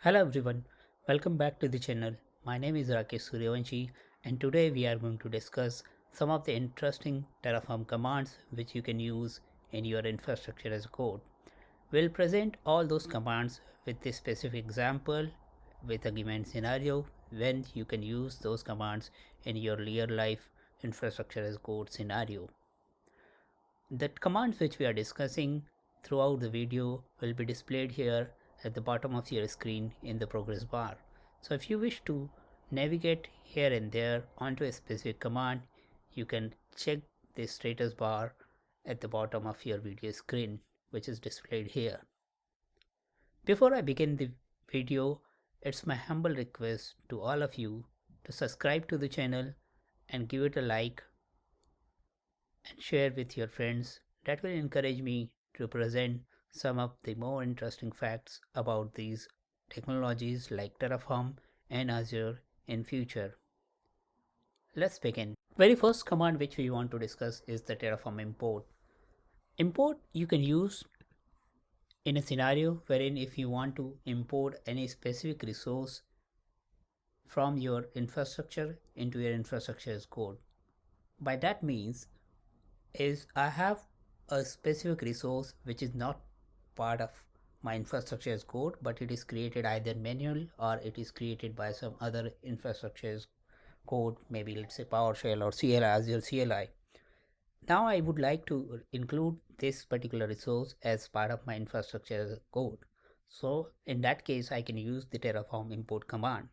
Hello everyone, welcome back to the channel. My name is Rakesh Suryavanshi and today we are going to discuss some of the interesting Terraform commands which you can use in your infrastructure as code. We'll present all those commands with a specific example with a given scenario when you can use those commands in your real life infrastructure as code scenario. The commands which we are discussing throughout the video will be displayed here at the bottom of your screen in the progress bar. So if you wish to navigate here and there onto a specific command, you can check the status bar at the bottom of your video screen, which is displayed here. Before I begin the video, it's my humble request to all of you to subscribe to the channel and give it a like and share with your friends. That will encourage me to present some of the more interesting facts about these technologies like Terraform and Azure in future. Let's begin. Very first command which we want to discuss is the Terraform import. Import you can use in a scenario wherein if you want to import any specific resource from your infrastructure into your infrastructure as code. By that means is I have a specific resource which is not part of my infrastructure as code, but it is created either manual or it is created by some other infrastructure as code, maybe let's say PowerShell or CLI, Azure CLI. Now I would like to include this particular resource as part of my infrastructure as code. So in that case, I can use the Terraform import command.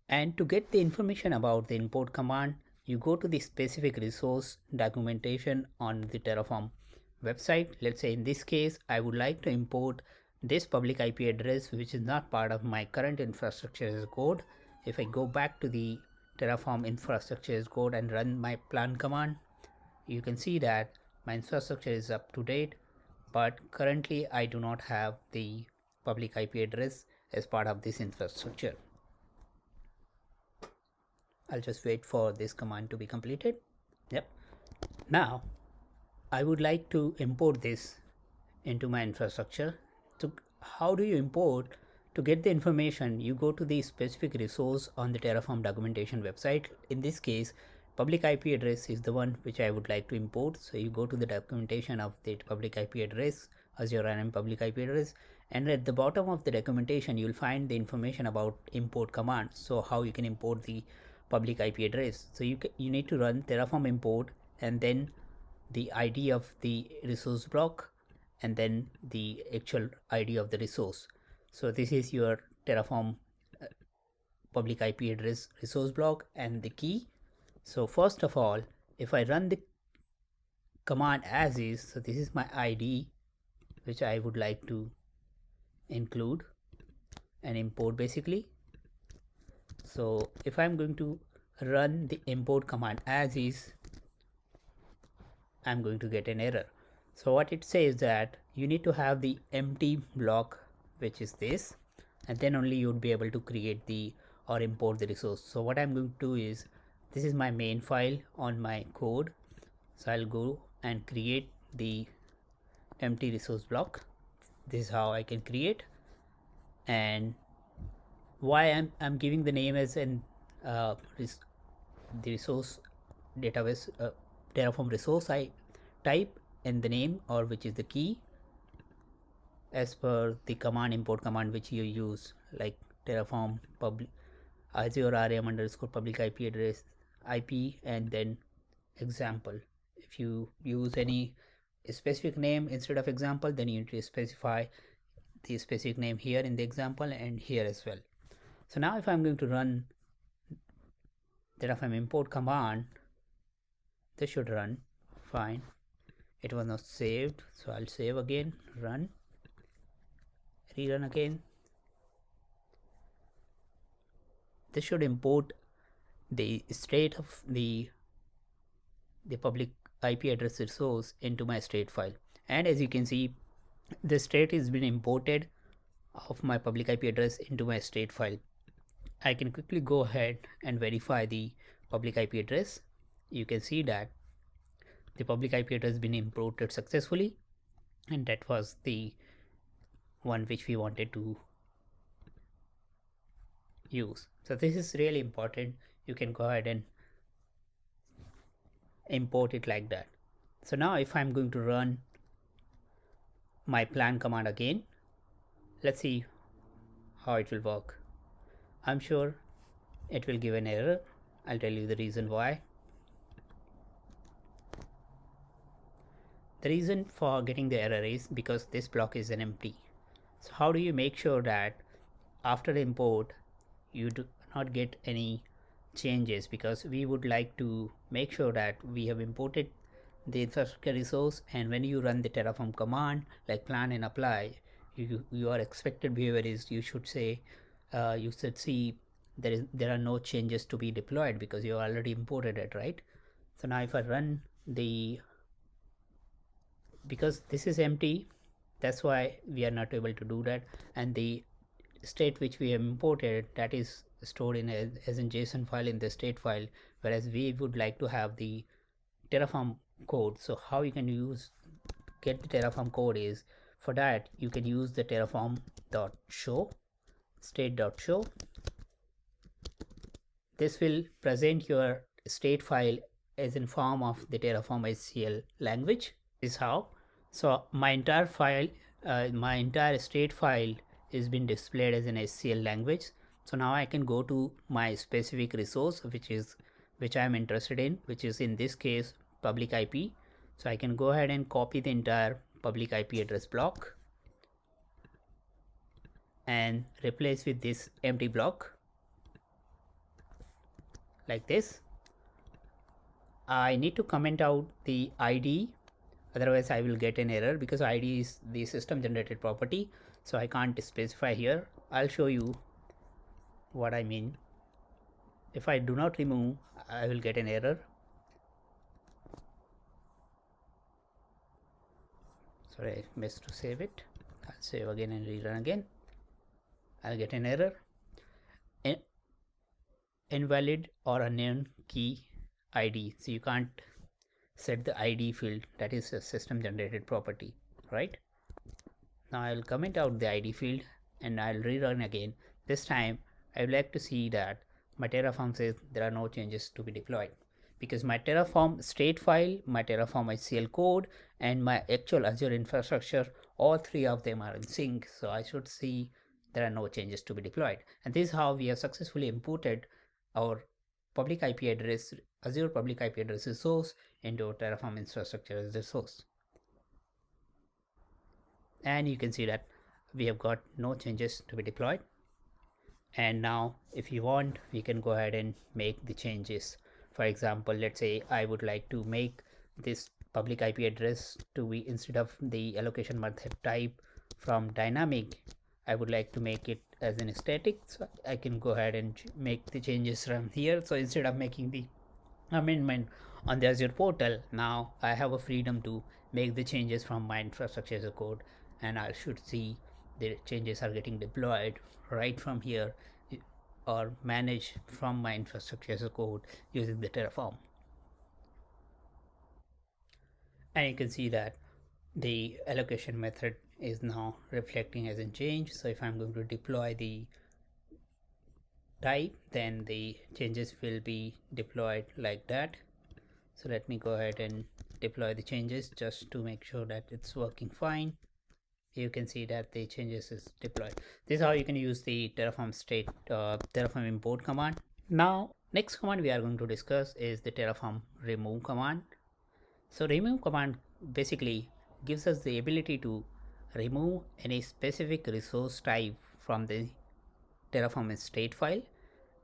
And to get the information about the import command, you go to the specific resource documentation on the Terraform website. Let's say in this case, I would like to import this public IP address, which is not part of my current infrastructure as code. If I go back to the Terraform infrastructure as code and run my plan command, you can see that my infrastructure is up to date, but currently I do not have the public IP address as part of this infrastructure. I'll just wait for this command to be completed. Yep. Now I would like to import this into my infrastructure. So how do you import? To get the information, you go to the specific resource on the Terraform documentation website. In this case, public IP address is the one which I would like to import. So you go to the documentation of the public IP address, Azure RM public IP address, and at the bottom of the documentation, you'll find the information about import commands. So how you can import the public IP address. So you need to run Terraform import and then the ID of the resource block and then the actual ID of the resource. So this is your Terraform public IP address resource block and the key. So first of all, if I run the command as is, so this is my ID which I would like to include and import basically. So if I'm going to run the import command as is, I'm going to get an error. So what it says that you need to have the empty block, which is this, and then only you would be able to create the or import the resource. So what I'm going to do is, this is my main file on my code. So I'll go and create the empty resource block. This is how I can create. And why I'm giving the name as an the resource database Terraform resource I type in the name, or which is the key as per the command import command which you use, like Terraform public Azure RM underscore public IP address IP and then example. If you use any specific name instead of example, then you need to specify the specific name here in the example and here as well. So now if I'm going to run Terraform import command, this should run fine. It was not saved, so I'll save again, run, rerun again. This should import the state of the public IP address resource into my state file. And as you can see, the state has been imported of my public IP address into my state file. I can quickly go ahead and verify the public IP address. You can see that the public IP address has been imported successfully, and that was the one which we wanted to use. So this is really important. You can go ahead and import it like that. So now if I'm going to run my plan command again, let's see how it will work. I'm sure it will give an error. I'll tell you the reason why. The reason for getting the error is because this block is an empty. So how do you make sure that after the import you do not get any changes, because we would like to make sure that we have imported the infrastructure resource, and when you run the Terraform command like plan and apply, your expected behavior is you should say you should see there are no changes to be deployed because you already imported it, right? So now if I run the, because this is empty, that's why we are not able to do that, and the state which we have imported, that is stored in as in JSON file in the state file, whereas we would like to have the Terraform code. So how you can get the Terraform code is, for that you can use the Terraform dot show state dot show. This will present your state file as in form of the Terraform HCL language. Is how. So my entire file, my entire state file is been displayed as an HCL language. So now I can go to my specific resource which I am interested in, which is in this case public IP. So I can go ahead and copy the entire public IP address block and replace with this empty block like this. I need to comment out the ID, otherwise I will get an error because ID is the system generated property, so I can't specify here. I'll show you what I mean. If I do not remove, I will get an error. Sorry, I missed to save it. I'll save again and rerun again. I'll get an error. Invalid or unknown key ID. So you can't set the ID field, that is a system generated property, right? Now I'll comment out the ID field and I'll rerun again. This time I would like to see that my Terraform says there are no changes to be deployed, because my Terraform state file, my Terraform HCL code, and my actual Azure infrastructure, all three of them are in sync. So I should see there are no changes to be deployed. And this is how we have successfully imported our public IP address, Azure public IP address resource into Terraform infrastructure as a source. And you can see that we have got no changes to be deployed. And now if you want, we can go ahead and make the changes. For example, let's say I would like to make this public IP address to be, instead of the allocation method type from dynamic, I would like to make it as in static. So I can go ahead and make the changes from here. So instead of making the amendment on the Azure portal, now I have a freedom to make the changes from my infrastructure as a code, and I should see the changes are getting deployed right from here or managed from my infrastructure as a code using the Terraform. And you can see that the allocation method is now reflecting as in change. So if I'm going to deploy the type, then the changes will be deployed like that. So let me go ahead and deploy the changes just to make sure that it's working fine. You can see that the changes is deployed. This is how you can use the Terraform Terraform import command. Now next command we are going to discuss is the Terraform remove command. So remove command basically gives us the ability to remove any specific resource type from the Terraform state file.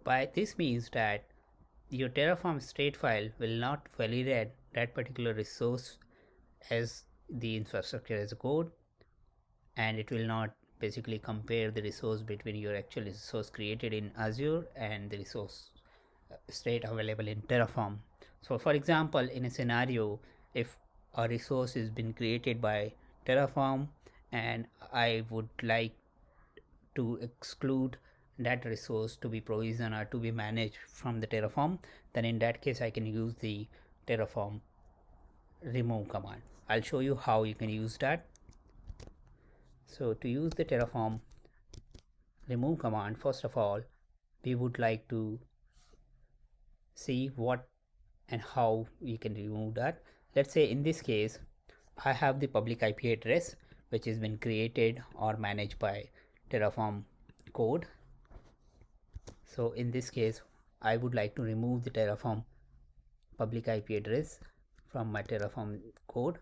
By this means that your Terraform state file will not validate that particular resource as the infrastructure as a code, and it will not basically compare the resource between your actual resource created in Azure and the resource state available in Terraform. So for example, in a scenario, if a resource has been created by Terraform and I would like to exclude that resource to be provisioned or to be managed from the Terraform, then in that case I can use the Terraform remove command. I'll show you how you can use that. So to use the Terraform remove command, first of all we would like to see what and how we can remove that. Let's say in this case, I have the public IP address which has been created or managed by Terraform code. So in this case, I would like to remove the Terraform public IP address from my Terraform code,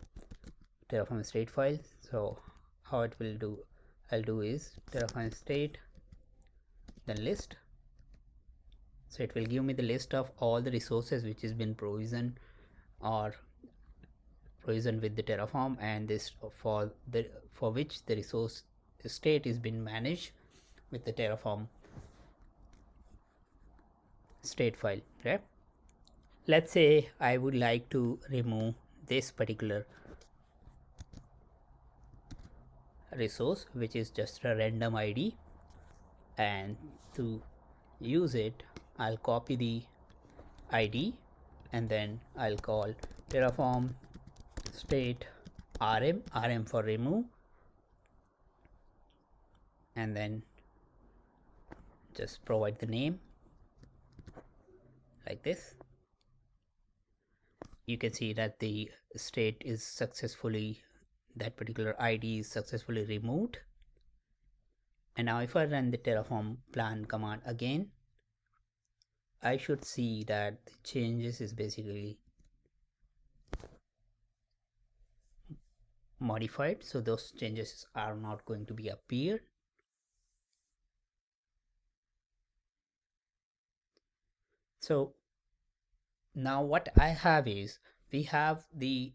Terraform state file. So how it will do, I'll do is Terraform state, then list. So it will give me the list of all the resources which has been provisioned or provisioned with the Terraform, and this for which the resource state is being managed with the Terraform state file, right? Let's say I would like to remove this particular resource which is just a random ID, and to use it I'll copy the ID and then I'll call Terraform state rm for remove, and then just provide the name like this. You can see that the state is successfully, that particular ID is successfully removed. And now if I run the Terraform plan command again, I should see that the changes is basically modified, so those changes are not going to be appeared. So now what I have is, we have the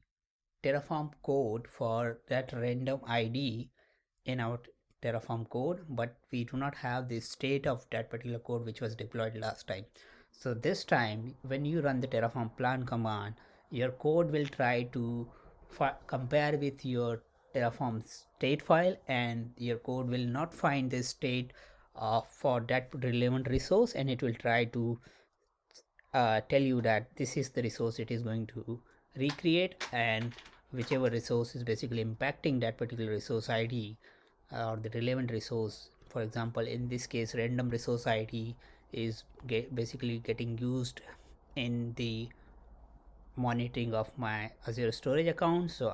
Terraform code for that random ID in our Terraform code, but we do not have the state of that particular code which was deployed last time. So this time when you run the Terraform plan command, your code will try to compare with your Terraform state file, and your code will not find the state for that relevant resource, and it will try to tell you that this is the resource it is going to recreate, and whichever resource is basically impacting that particular resource ID or the relevant resource. For example, in this case, random resource ID is basically getting used in the monitoring of my Azure storage account, so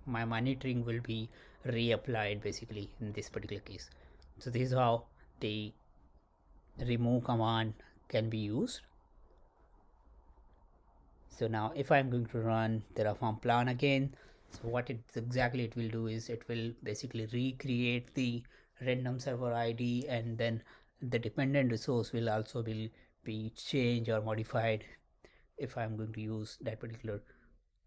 my monitoring will be reapplied basically in this particular case. So this is how the remove command can be used. So now if I'm going to run Terraform plan again, so what exactly it will do is, it will basically recreate the random server ID, and then the dependent resource will also be changed or modified if I'm going to use that particular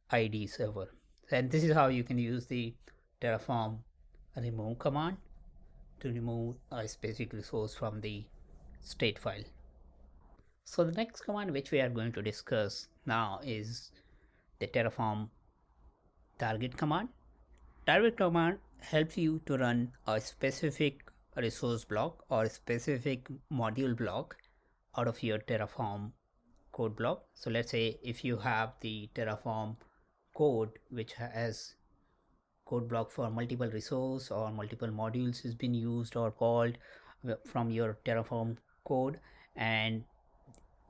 ID server. And this is how you can use the Terraform remove command to remove a specific resource from the state file. So the next command which we are going to discuss now is the Terraform target command. Target command helps you to run a specific resource block or specific module block out of your Terraform code block. So let's say if you have the Terraform code which has code block for multiple resource or multiple modules has been used or called from your Terraform code, and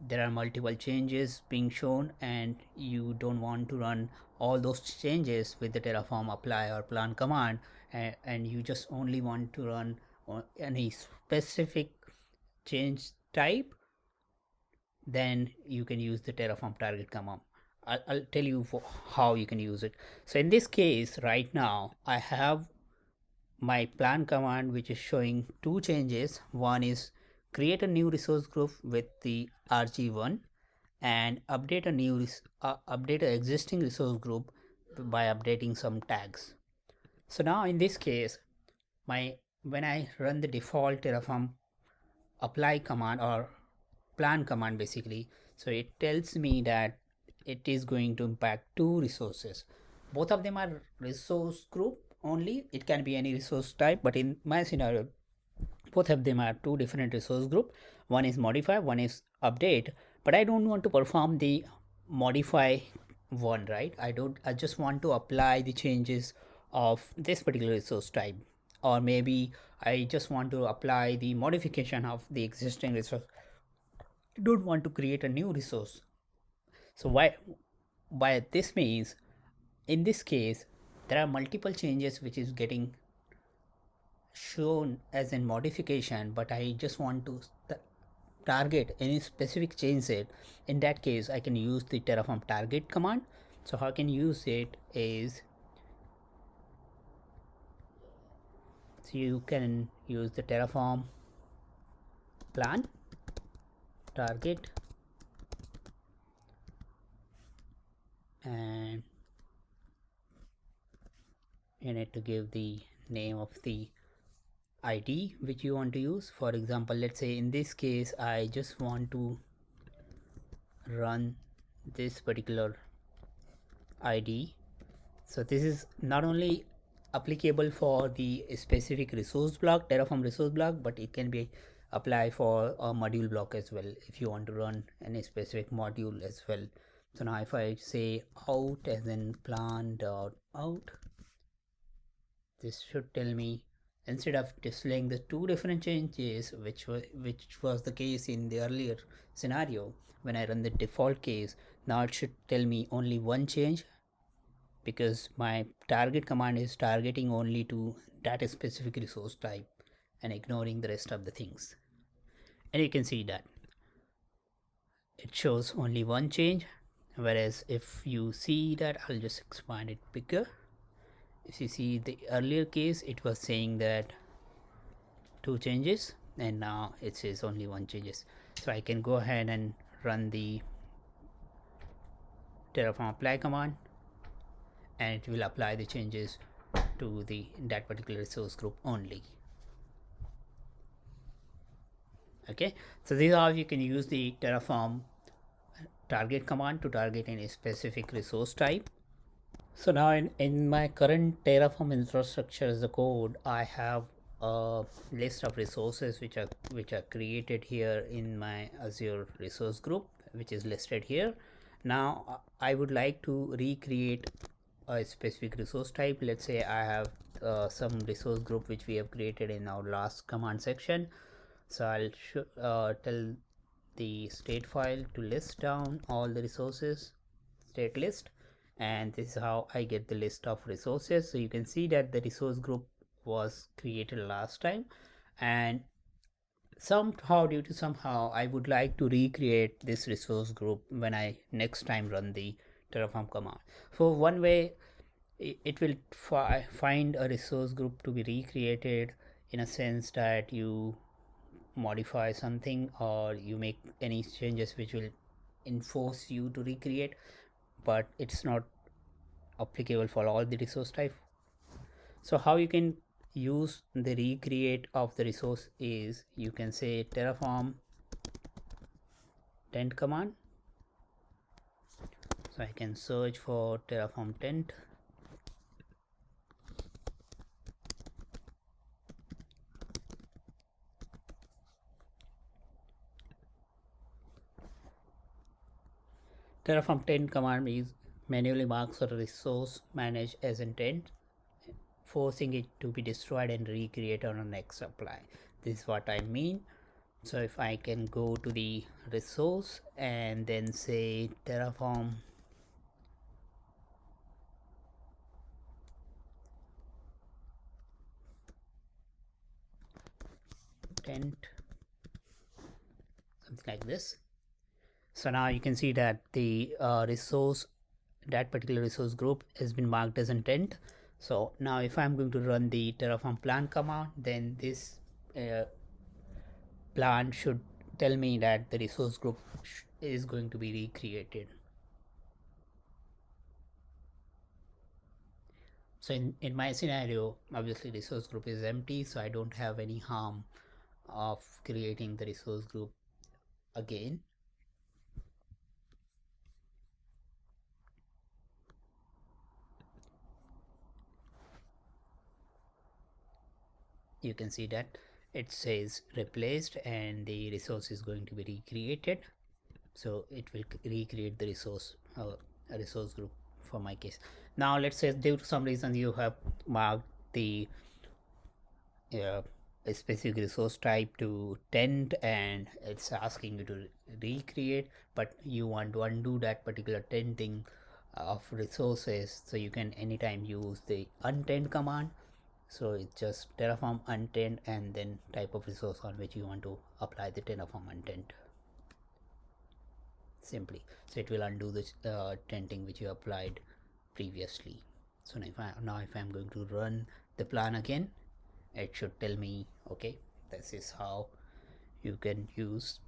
there are multiple changes being shown, and you don't want to run all those changes with the Terraform apply or plan command, and you just only want to run any specific change type, then you can use the Terraform target command. I'll tell you how you can use it. So in this case right now I have my plan command which is showing two changes. One is create a new resource group with the rg1, and update an existing resource group by updating some tags. So now in this case, when I run the default Terraform apply command or plan command basically, so it tells me that it is going to impact two resources. Both of them are resource group only, it can be any resource type, but in my scenario both of them are two different resource group. One is modify, one is update, but I don't want to perform the modify one, right? I just want to apply the changes of this particular resource type. or maybe I just want to apply the modification of the existing resource. I don't want to create a new resource. So why this means, in this case, there are multiple changes which is getting shown as a modification, but I just want to target any specific change set. In that case, I can use the Terraform target command. So how I can use it is, so you can use the Terraform plan target, and you need to give the name of the ID which you want to use. For example, let's say in this case I just want to run this particular ID. So this is not only applicable for the specific resource block, Terraform resource block, but it can be applied for a module block as well if you want to run any specific module as well. So now if I say out as in plan dot out, this should tell me, instead of displaying the two different changes which was the case in the earlier scenario, when I run the default case, now it should tell me only one change, because my target command is targeting only to that specific resource type and ignoring the rest of the things. And you can see that it shows only one change, whereas if you see that, I'll just expand it bigger. If you see the earlier case, it was saying that two changes, and now it says only one changes. So I can go ahead and run the Terraform apply command, and it will apply the changes to that particular resource group only. Okay, so this is how you can use the Terraform target command to target any specific resource type. So now in my current Terraform infrastructure as a code, I have a list of resources which are created here in my Azure resource group, which is listed here. Now I would like to recreate a specific resource type. Let's say I have some resource group which we have created in our last command section. So I'll tell the state file to list down all the resources, state list, and this is how I get the list of resources. So you can see that the resource group was created last time, and somehow I would like to recreate this resource group when I next time run the Terraform command. For one way, it will find a resource group to be recreated in a sense that you modify something or you make any changes which will enforce you to recreate, but it's not applicable for all the resource type. So how you can use the recreate of the resource is, you can say Terraform taint command. So I can search for Terraform taint. Terraform taint command is manually marks a resource managed as intent, forcing it to be destroyed and recreated on a next apply. This is what I mean. So if I can go to the resource and then say Terraform taint, something like this. So now you can see that the that particular resource group has been marked as intent. So now if I'm going to run the Terraform plan command, then this plan should tell me that the resource group is going to be recreated. So in my scenario, obviously resource group is empty, so I don't have any harm of creating the resource group again. You can see that it says replaced and the resource is going to be recreated. So it will recreate the resource a resource group for my case. Now let's say due to some reason you have marked the a specific resource type to taint, and it's asking you to recreate, but you want to undo that particular tainting of resources, so you can anytime use the untaint command. So it's just terraform untaint and then type of resource on which you want to apply the terraform untaint simply. So it will undo the tainting which you applied previously. So now if I'm going to run the plan again, it should tell me, okay, this is how you can use.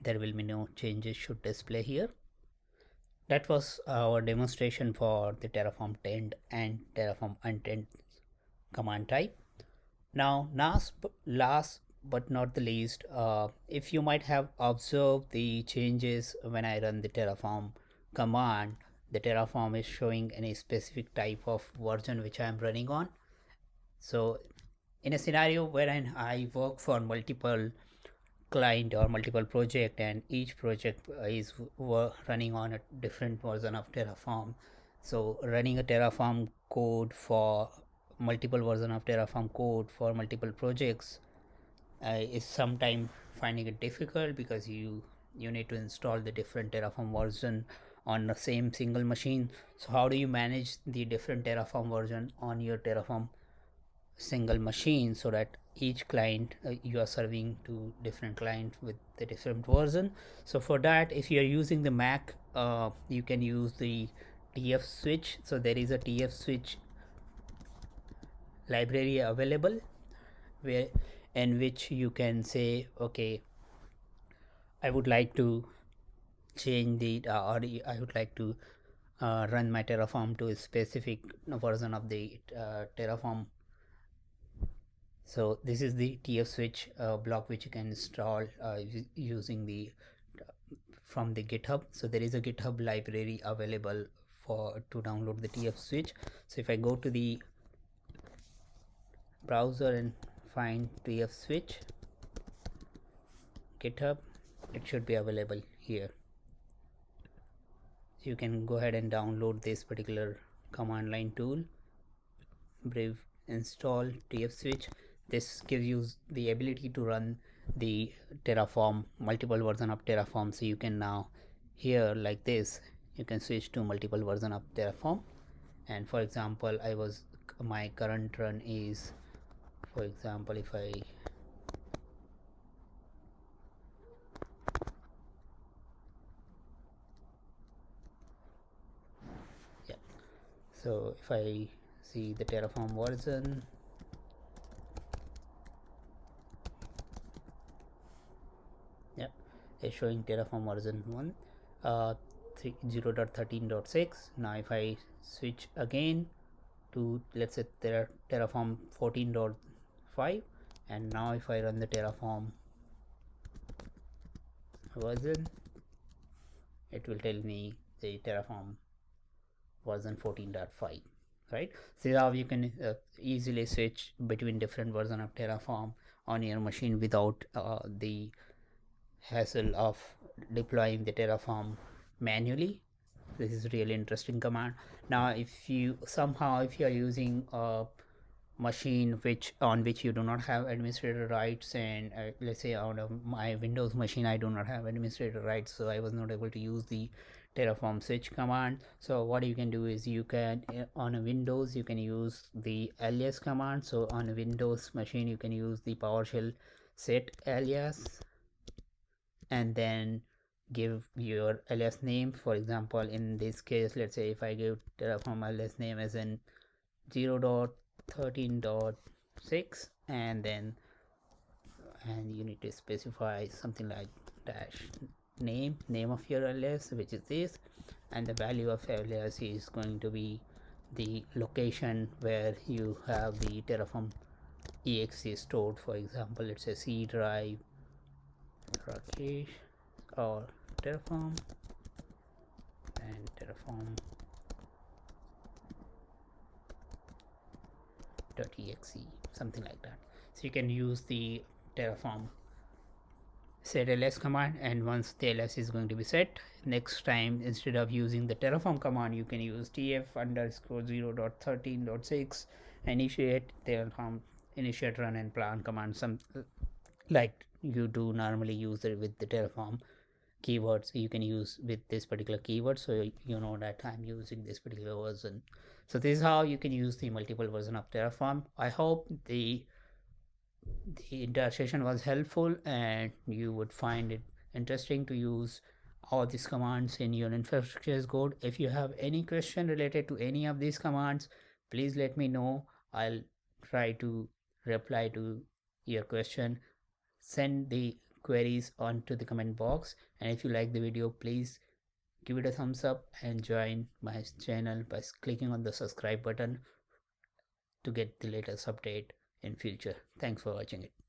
There will be no changes should display here. That was our demonstration for the terraform taint and terraform untaint command type. Now, last but not the least, if you might have observed the changes when I run the Terraform command, the Terraform is showing any specific type of version which I am running on. So, in a scenario wherein I work for multiple client or multiple project, and each project is running on a different version of Terraform. So running a Terraform code for multiple version of Terraform code for multiple projects is sometimes finding it difficult, because you need to install the different Terraform version on the same single machine. So how do you manage the different Terraform version on your Terraform single machine, so that each client you are serving to different client with the different version? So for that, if you are using the Mac, you can use the tfswitch. So there is a tfswitch library available, where in which you can say, okay, I would like to change the or I would like to run my Terraform to a specific version of the Terraform. So this is the tfswitch block which you can install using the from the GitHub. So there is a GitHub library available for to download the tfswitch. So if I go to the browser and find tfswitch GitHub, it should be available here. So you can go ahead and download this particular command line tool, brave install tfswitch. This gives you the ability to run the Terraform, multiple version of Terraform. So you can now here like this, you can switch to multiple version of Terraform. And for example, my current run is, for example, if I so if I see the Terraform version, is showing Terraform version 1 0.13.6. Now if I switch again to, let's say, Terraform 14.5, and now if I run the Terraform version, it will tell me the Terraform version 14.5, right? So now you can easily switch between different version of Terraform on your machine without the hassle of deploying the Terraform manually. This is really interesting command. Now if you are using a machine on which you do not have administrator rights, and let's say on my Windows machine I do not have administrator rights, so I was not able to use the Terraform switch command. So what you can do is, you can on a Windows you can use the alias command. So on a Windows machine you can use the PowerShell set alias, and then give your alias name. For example, in this case, let's say if I give Terraform alias name as in 0.13.6, and you need to specify something like dash name of your alias, which is this, and the value of alias is going to be the location where you have the Terraform exe stored. For example, it's a C drive Rakesh or Terraform, and Terraform.exe, something like that. So you can use the Terraform set ls command, and once the ls is going to be set, next time instead of using the Terraform command, you can use tf_0.13.6 initiate Terraform initiate, run, and plan commands, some like you do normally use it with the Terraform keywords. You can use with this particular keyword, so you know that I'm using this particular version. So this is how you can use the multiple version of Terraform. I hope the entire session was helpful and you would find it interesting to use all these commands in your infrastructure as code. If you have any question related to any of these commands, please let me know. I'll try to reply to your question. Send the queries onto the comment box, and if you like the video, please give it a thumbs up and join my channel by clicking on the subscribe button to get the latest update in future. Thanks for watching it.